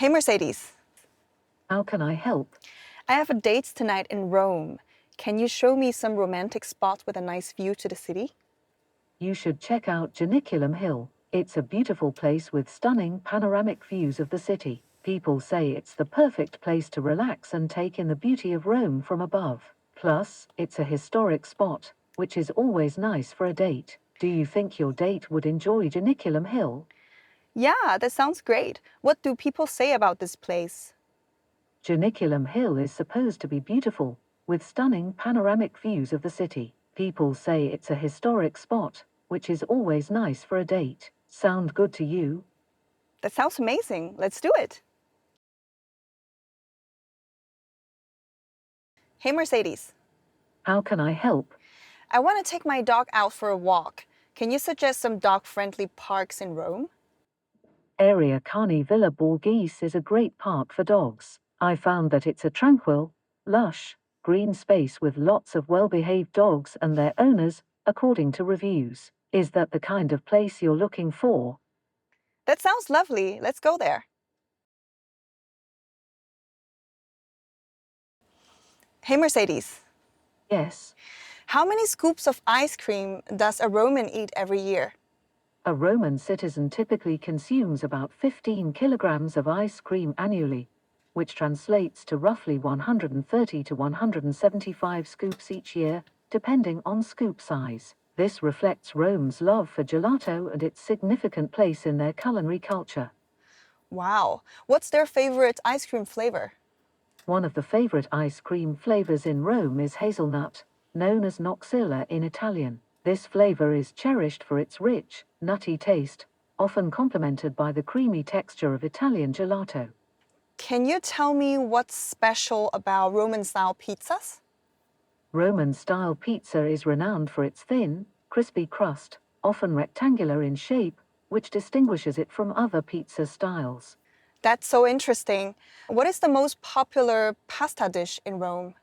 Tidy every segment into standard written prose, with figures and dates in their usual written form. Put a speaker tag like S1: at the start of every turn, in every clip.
S1: Hey Mercedes,
S2: How can I help?
S1: I have a date tonight in Rome. Can you show me some romantic spots with a nice view to the city?
S2: You should check out Janiculum Hill. It's a beautiful place with stunning panoramic views of the city. People say it's the perfect place to relax and take in the beauty of Rome from above. Plus, it's a historic spot, which is always nice for a date. Do you think your date would enjoy Janiculum Hill?
S1: Yeah, that sounds great. What do people say about this place?
S2: Janiculum Hill is supposed to be beautiful, with stunning panoramic views of the city. People say it's a historic spot, which is always nice for a date. Sound good to you?
S1: That sounds amazing. Let's do it. Hey Mercedes,
S2: How can I help?
S1: I want to take my dog out for a walk. Can you suggest some dog-friendly parks in Rome?
S2: Area Carni Villa Borghese is a great park for dogs. I found that it's a tranquil, lush, green space with lots of well-behaved dogs and their owners, according to reviews. Is that the kind of place you're looking for?
S1: That sounds lovely. Let's go there. Hey Mercedes,
S2: Yes.
S1: how many scoops of ice cream does a Roman eat every year?
S2: A Roman citizen typically consumes about 15 kilograms of ice cream annually, which translates to roughly 130 to 175 scoops each year, depending on scoop size. This reflects Rome's love for gelato and its significant place in their culinary culture.
S1: Wow, what's their favorite ice cream flavor?
S2: One of the favorite ice cream flavors in Rome is hazelnut, known as noxilla in Italian. This flavor is cherished for its rich, nutty taste, often complemented by the creamy texture of Italian gelato.
S1: Can you tell me what's special about Roman-style pizzas?
S2: Roman-style pizza is renowned for its thin, crispy crust, often rectangular in shape, which distinguishes it from other pizza styles.
S1: That's so interesting. What is the most popular pasta dish in Rome?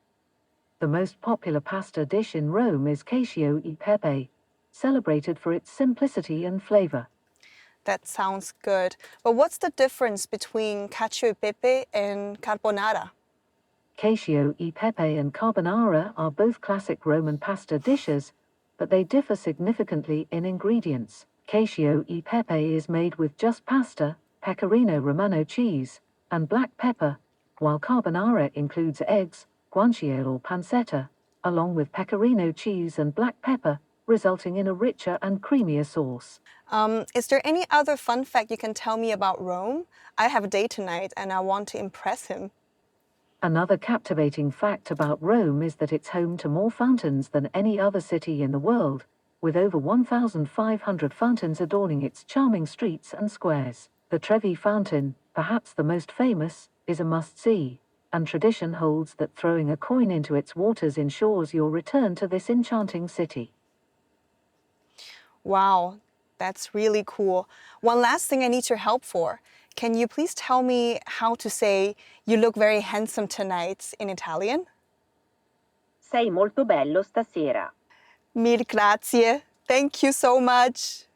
S2: The most popular pasta dish in Rome is cacio e pepe, celebrated for its simplicity and flavor.
S1: That sounds good. But what's the difference between cacio e pepe and carbonara?
S2: Cacio e pepe and carbonara are both classic Roman pasta dishes, but they differ significantly in ingredients. Cacio e pepe is made with just pasta, pecorino romano cheese, and black pepper, while carbonara includes eggs, guanciale or pancetta, along with pecorino cheese and black pepper, resulting in a richer and creamier sauce.
S1: Is there any other fun fact you can tell me about Rome? I have a date tonight and I want to impress him.
S2: Another captivating fact about Rome is that it's home to more fountains than any other city in the world, with over 1,500 fountains adorning its charming streets and squares. The Trevi Fountain, perhaps the most famous, is a must-see, and tradition holds that throwing a coin into its waters ensures your return to this enchanting city.
S1: Wow, that's really cool. One last thing I need your help for. Can you please tell me how to say "you look very handsome tonight" in Italian?
S3: Sei molto bello stasera.
S1: Mille grazie. Thank you so much.